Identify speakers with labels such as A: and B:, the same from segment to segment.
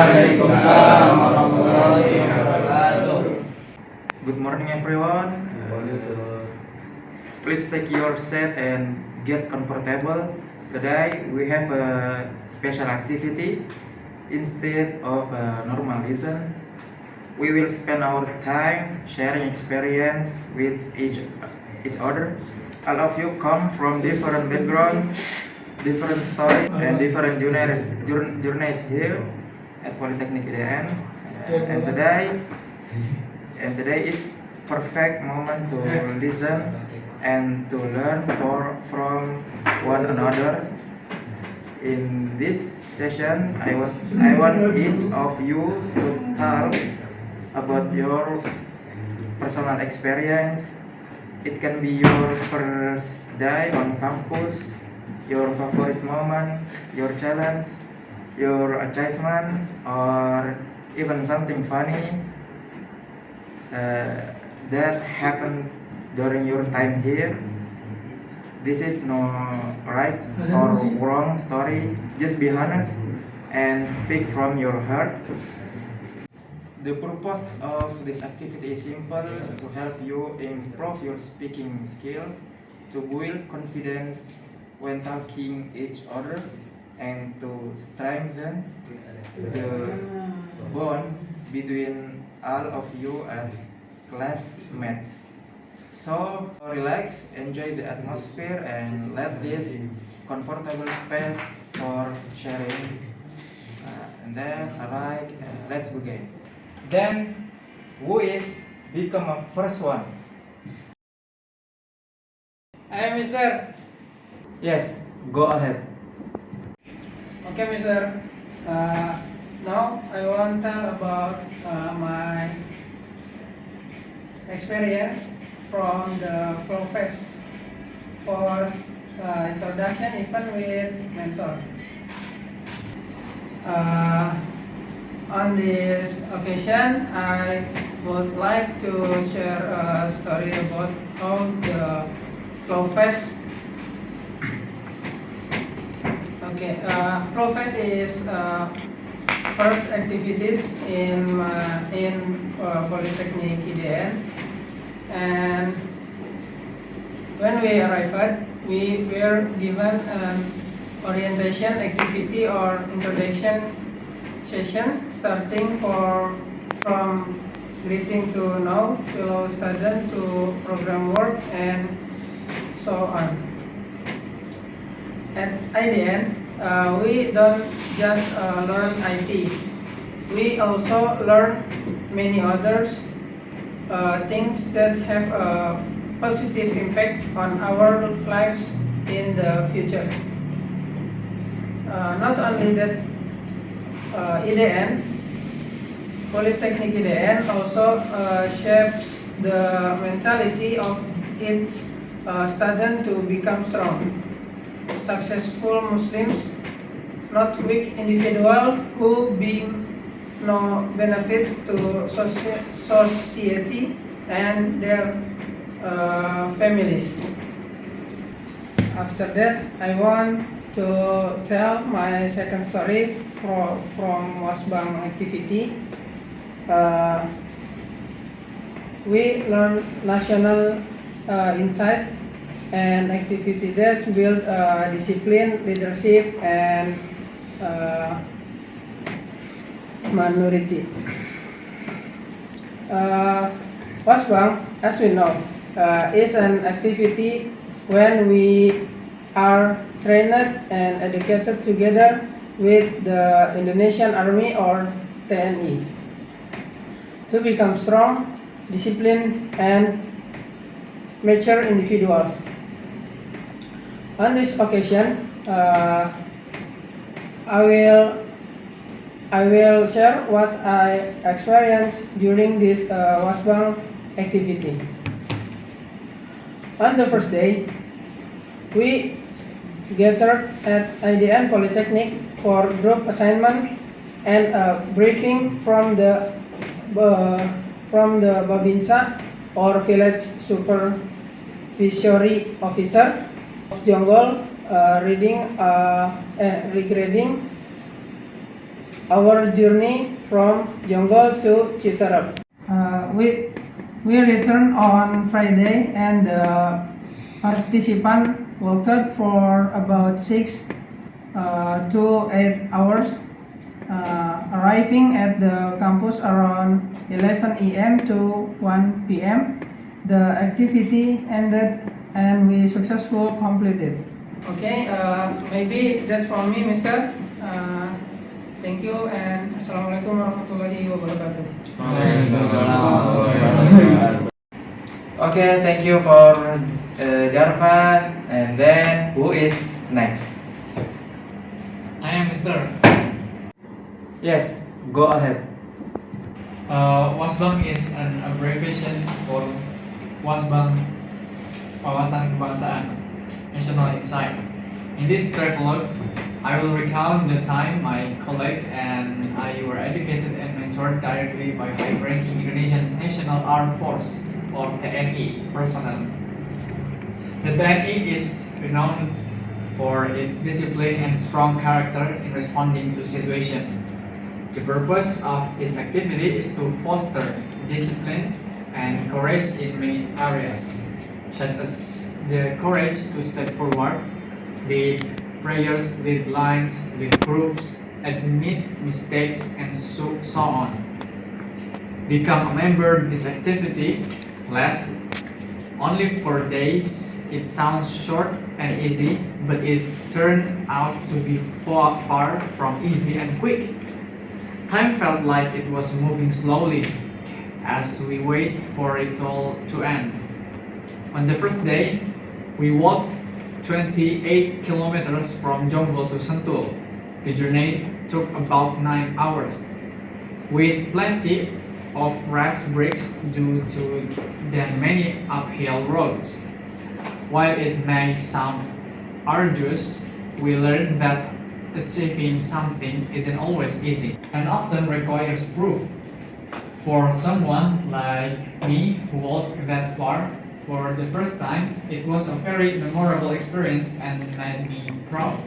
A: Waalaikumsalam warahmatullahi wabarakatuh.
B: Good morning, everyone. Please take your seat and get comfortable. Today we have a special activity. Instead of a normal lesson, we will spend our time sharing experience with each other. All of you come from different background, different story, and different journeys here at Polytechnic IDN. And today is perfect moment to listen and to learn from one another. In this session, I want each of you to talk about your personal experience. It can be your first day on campus, your favorite moment, your challenge, your achievement, or even something funny that happened during your time here. This is no right or wrong story. Just be honest and speak from your heart. The purpose of this activity is simple: to help you improve your speaking skills, to build confidence when talking each other, and to strengthen the bond between all of you as classmates. So relax, enjoy the atmosphere, and let this comfortable space for sharing. And then, alright, let's begin. Then, who is become a first one?
C: Hi, Mister.
B: Yes, go ahead.
C: Okay, Mister. Now I want to tell about my experience from the Flow Fest for introduction even with mentor. On this occasion, I would like to share a story about how the Flow Fest. Okay, Flow Fest is first activities in Polytechnic IDN, and when we arrived, we were given an orientation activity or introduction session starting from greeting to know, fellow student to program work, and so on. At IDN, we don't just learn IT. We also learn many others things that have a positive impact on our lives in the future. Not only that, IDN, Polytechnic IDN also shapes the mentality of each student to become strong, successful Muslims, not weak individual who bring no benefit to society and their families. After that, I want to tell my second story from Wasbang activity. We learn national insight and activity that build discipline, leadership, and minority. Wasbang, as we know, is an activity when we are trained and educated together with the Indonesian Army or TNI to become strong, disciplined, and mature individuals. On this occasion, I will share what I experienced during this Wasbang activity. On the first day, we gathered at IDN Polytechnic for group assignment and a briefing from the Babinsa or village supervisory officer of Jonggol regarding our journey from Jonggol to Citerep. We returned on Friday, and the participant walked for about 6 to 8 hours, arriving at the campus around 11 a.m. to 1 p.m. The activity ended and we successfully completed. Okay, maybe that's for me, Mister. Thank you and Assalamualaikum warahmatullahi wabarakatuh.
B: Okay, thank you for Jarvan. And then who is next?
D: I am Mr.
B: Yes, go ahead.
D: Wasbang is an abbreviation for Wasbang Wawasan Kebangsaan, National Insight. In this travelogue, I will recount the time my colleague and I were educated and mentored directly by high-ranking Indonesian National Armed Force or TNI personnel. The TNI is renowned for its discipline and strong character in responding to situations. The purpose of this activity is to foster discipline and courage in many areas, such as the courage to step forward, lead prayers, lead lines, lead groups, admit mistakes, and so on. Become a member of this activity lasts only 4 days. It sounds short and easy, but it turned out to be far from easy and quick. Time felt like it was moving slowly as we wait for it all to end. On the first day, we walked 28 kilometers from Jonggol to Sentul. The journey took about 9 hours, with plenty of rest breaks due to the many uphill roads. While it may sound arduous, we learned that achieving something isn't always easy and often requires proof. For someone like me who walked that far for the first time, it was a very memorable experience and made me proud.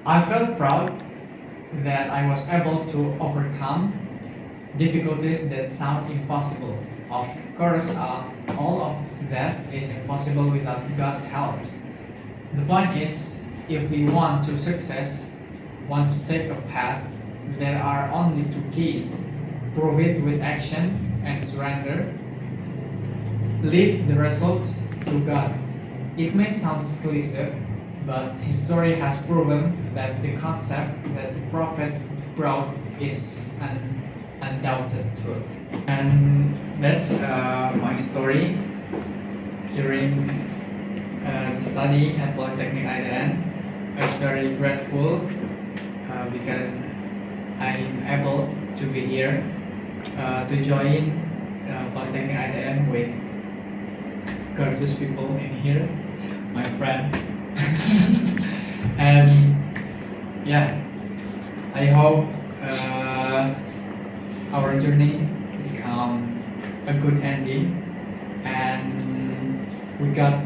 D: I felt proud that I was able to overcome difficulties that sound impossible. Of course, all of that is impossible without God's help. The point is, if we want to success, want to take a path, there are only 2 keys: prove it with action and surrender. Leave the results to God. It may sound cliche, but history has proven that the concept that the prophet brought is an undoubted truth. And that's my story during the study at Polytechnic IDN. I was very grateful because I'm able to be here to join Polytechnic IDN with gorgeous people in here, my friend. And yeah, I hope our journey become a good ending and we got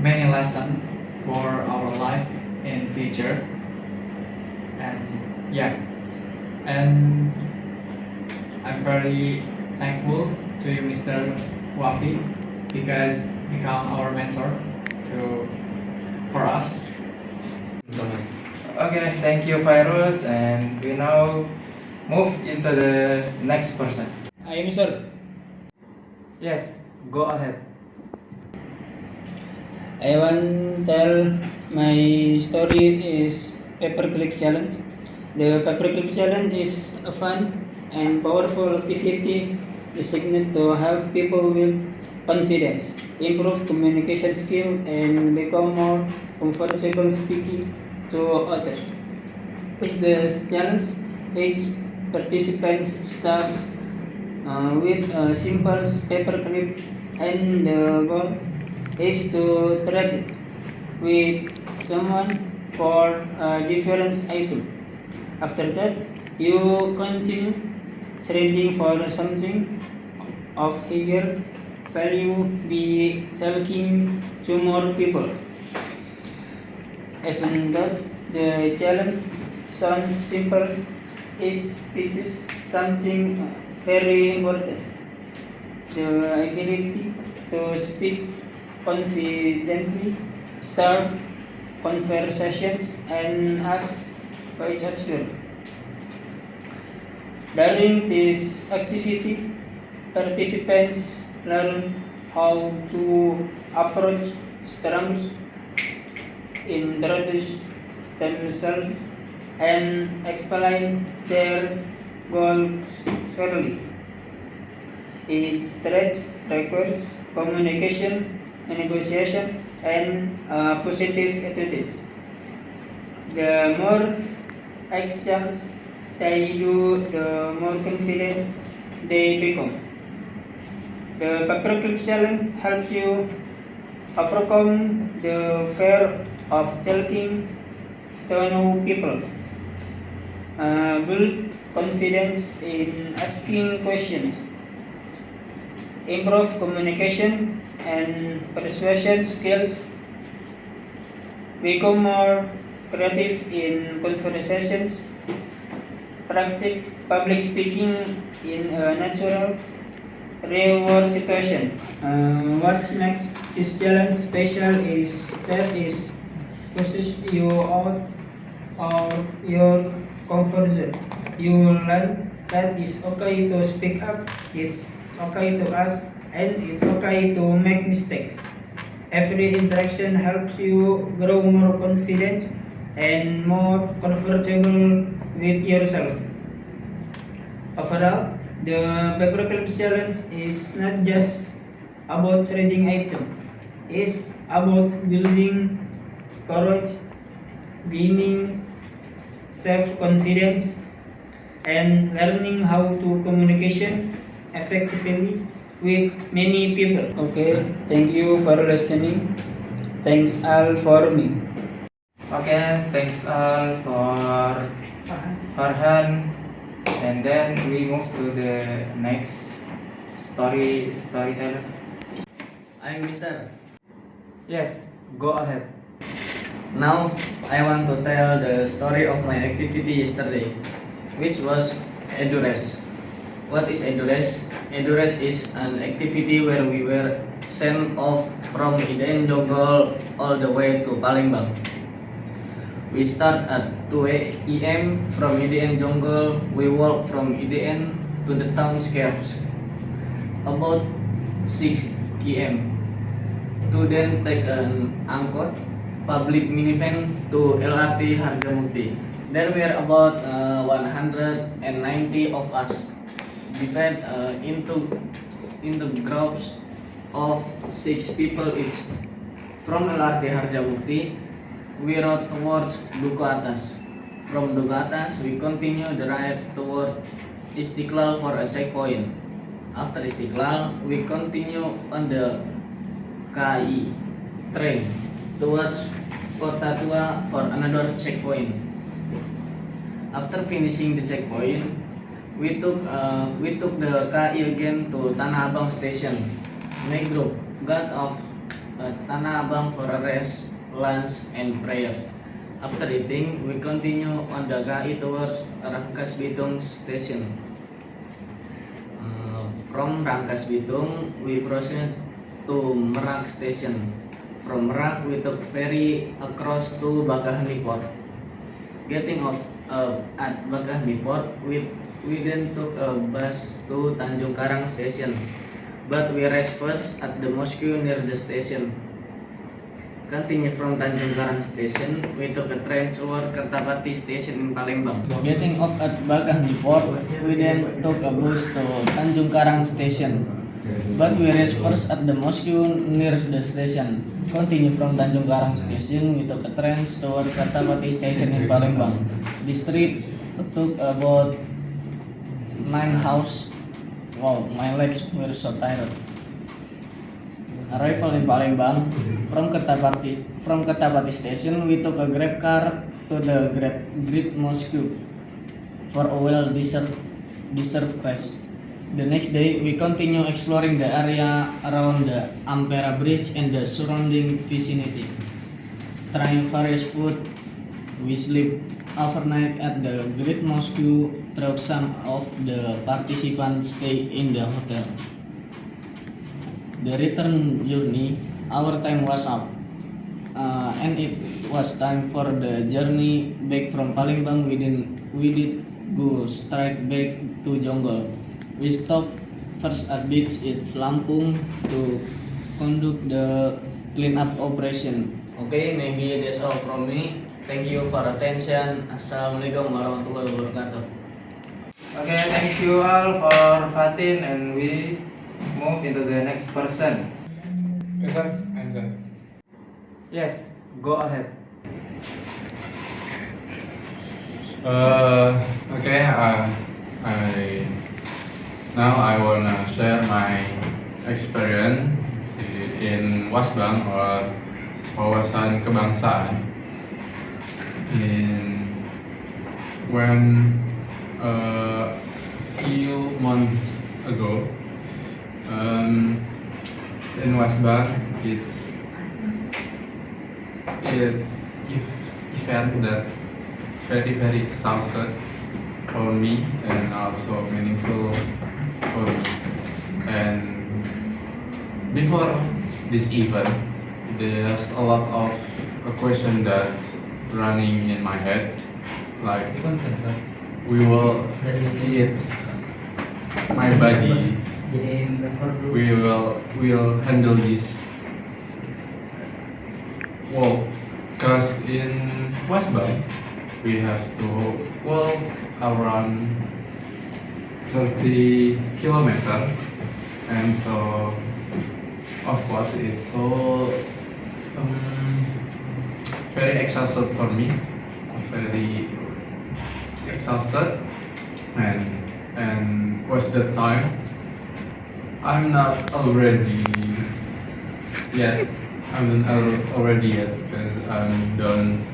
D: many lessons for our life in future. And yeah, and I'm very thankful to you, Mr. Wafi, because become our mentor for us.
B: Okay, thank you, Virus, and we now move into the next person.
A: I am Sir.
B: Yes, go ahead.
A: I want tell my story is paperclip challenge. The paperclip challenge is a fun and powerful activity designed to help people with confidence, improve communication skill, and become more comfortable speaking to others. With the challenge, each participant starts with a simple paperclip, and the goal is to trade it with someone for a different item. After that, you continue trading for something of higher value by talking to more people. Even though the challenge sounds simple is it is something very important. The ability to speak confidently, start conversations, and ask questions. During this activity, participants learn how to approach strangers, introduce themselves, and explain their goals clearly. Each thread requires communication, negotiation, and positive attitude. The more actions they do, the more confident they become. The paperclip challenge helps you overcome the fear of talking to new people, build confidence in asking questions, improve communication and persuasion skills, become more creative in conversations, practice public speaking in a natural, real world situation. What makes this challenge special is that it pushes you out of your comfort zone. You learn that it's okay to speak up, it's okay to ask, and it's okay to make mistakes. Every interaction helps you grow more confident and more comfortable with yourself. Overall, the paperclip challenge is not just about trading items. It's about building courage, gaining self-confidence, and learning how to communication effectively with many people. Okay, thank you for listening. Thanks all for me.
B: Okay, thanks all for Farhan. And then we move to the next storyteller.
E: I'm Mister.
B: Yes, go ahead.
E: Now I want to tell the story of my activity yesterday, which was Endurance. What is Endurance? Endurance is an activity where we were sent off from Iden Jonggol all the way to Palembang. We start at 2 a.m. from Iden Jonggol. We walk from Iden to the town squares. About 6 km. To then take an angkot, public minivan to LRT Harjamukti. There were about 190 of us, divided into groups of 6 people each. From LRT Harjamukti, we rode towards Duku Atas. From Duku Atas, we continue the ride toward Istiqlal for a checkpoint. After Istiqlal, we continue on the KAI train towards Kota Tua for another checkpoint. After finishing the checkpoint, we took the KAI again to Tanah Abang station. My group got off at Tanah Abang for a rest, lunch, and prayer. After eating, we continue on the KAI towards Rangkas Bitung station. From Rangkas Bitung, we proceed to Merak station. From Merak, we took ferry across to Bakaheni Port. Getting off at Bakaheni Port, we then took a bus to Tanjung Karang station. But we rest first at the mosque near the station. Continue from Tanjung Karang station, we took a train toward Kertapati station in Palembang. Getting off at Bakaheni Port, we then took a bus to Tanjung Karang station. But we rest first at the mosque near the station. Continue from Tanjung Karang station, we took a train toward Kertapati station in Palembang. This trip took about 9 hours. Wow, my legs were so tired. Arrival in Palembang. From Kertapati station, we took a grab car to the Great Mosque for a well-deserved rest. The next day, we continue exploring the area around the Ampera Bridge and the surrounding vicinity. Trying various food, we sleep overnight at the Great Mosque throughout some of the participants stay in the hotel. The return journey, our time was up, and it was time for the journey back from Palembang. We did go straight back to Jonggol. We stopped first at beach in Lampung to conduct the cleanup operation. Okay, maybe that's all from me. Thank you for attention. Assalamualaikum warahmatullahi wabarakatuh.
B: Okay, thank you all for Fatin, and we move into the next person. Yes, go ahead.
F: Okay, I wanna share my experience in Wasbang or wawasan kebangsaan. When a few months ago, in Wasbang, it event that very exhausted for me and also meaningful for me. And before this event, there's a lot of a question that running in my head, like we will eat my body, we will handle this walk, cause in Wasbang we have to walk around 30 kilometers, and so of course it's so very exhausted for me, very exhausted, and was the time I'm not already yet. I'm not already yet because I don't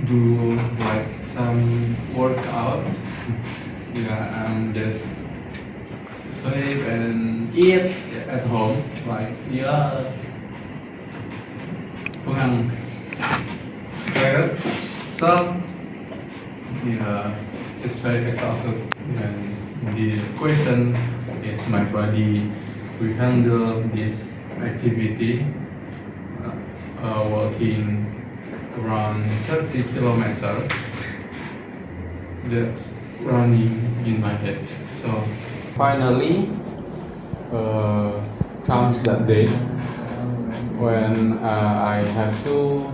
F: do like some workout. Yeah, I'm just sleep and eat at home. Like pulang. So yeah, it's very exhausted, and the question is my body we handle this activity, walking around 30 kilometers. That's running in my head. So finally comes that day when I have to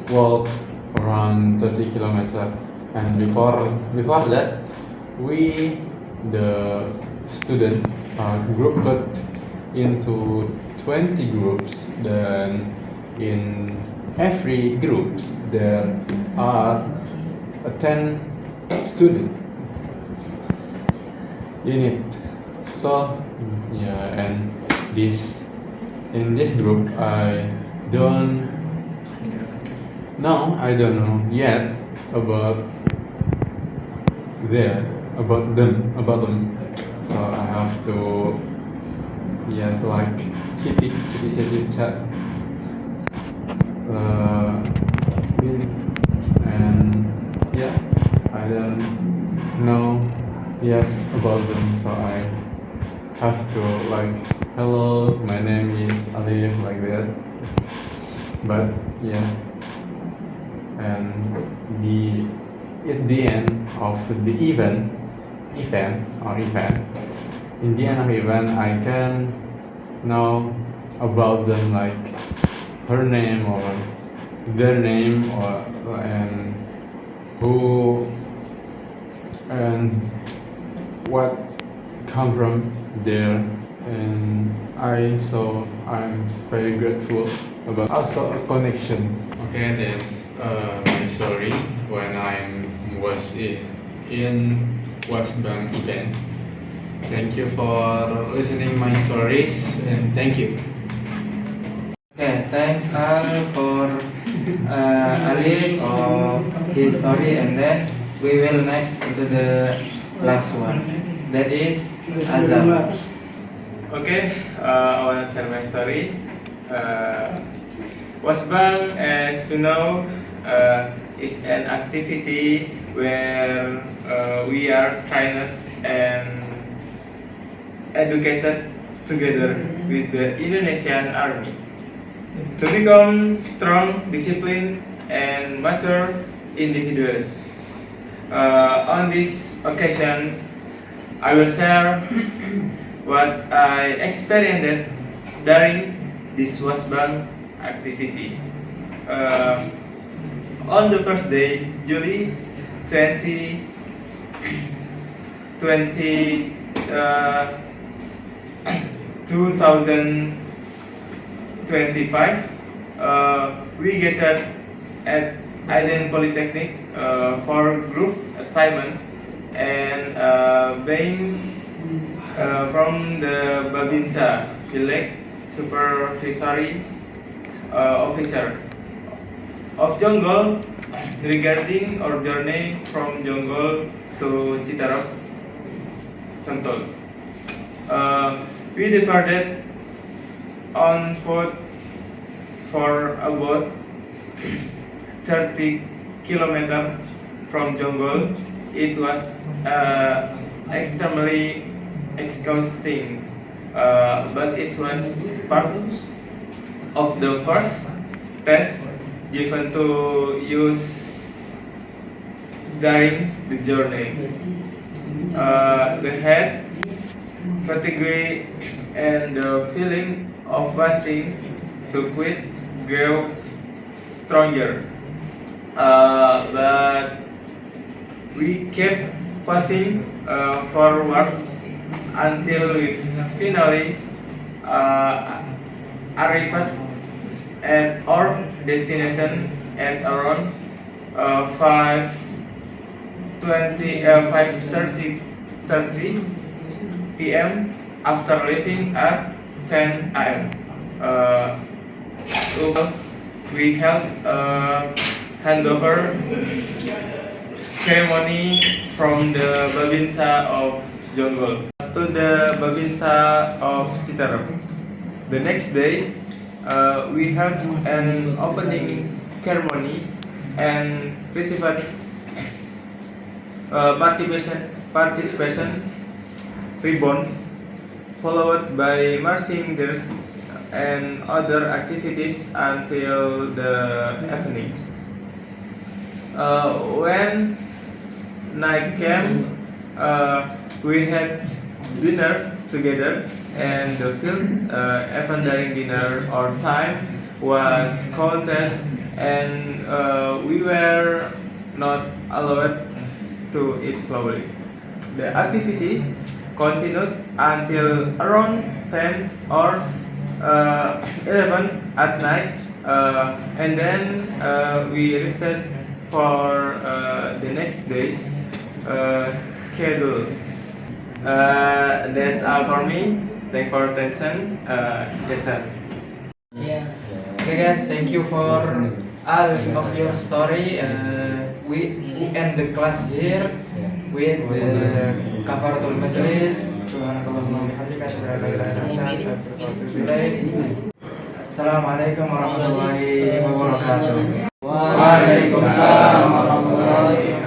F: walk around 30 kilometers, and before that we the student grouped into 20 groups. Then in every groups there are 10 students in it. So yeah, and in this group I don't know yet about them. So I have to like chit chat, and yeah, I don't know yet about them. So I have to like, hello, my name is Alif, like that. But yeah, and at the end of the event, in the end of event, I can know about them, like her name or their name, or and who and what come from there. And I'm very grateful about also a connection. Okay, that's my story when I was in Wasbang event. Thank you for listening my stories, and thank you.
B: Okay, thanks Al for Alif of his story, and then we will next into the last one. That is Azam.
G: Okay, I want to tell my story. Wasbang, as you know, is an activity where we are trained and educated together with the Indonesian Army to become strong, disciplined, and mature individuals. On this occasion, I will share what I experienced during this Wasbang activity. On the first day, July 2025, we gathered at Aiden Polytechnic for group assignment and being from the Babinsa village supervisory officer of Jonggol regarding our journey from Jonggol to Citarap, Sentul. We departed on foot for about 30 kilometers from Jonggol. It was extremely exhausting, but it was part of the first test given to use during the journey. The head, fatigue, and the feeling of wanting to quit grew stronger. But we kept pushing forward until we finally arrived at our destination at around 5:30 p.m. after leaving at 10 a.m. We held a handover ceremony from the Babinsa of Jonggol to the Babinsa of Citarap. The next day, we held an opening ceremony and received participation ribbons, followed by marching drills and other activities until the evening. When night came, we had dinner together, and the field, even during dinner, our time was counted, and we were not allowed to eat slowly. The activity continued until around 10 or 11 at night, and then we rested for the next day's schedule. That's all for me. Thanks for attention. Yes, sir.
B: Okay guys, thank you for all of your story. We end the class here with the kafaratul majlis. Subhanakallahumma wa bihamdika asyhadu an la ilaha illa anta astaghfiruka wa atubu ilaik. Assalamualaikum warahmatullahi wabarakatuh.
A: Waalaikumsalam warahmatullahi wabarakatuh.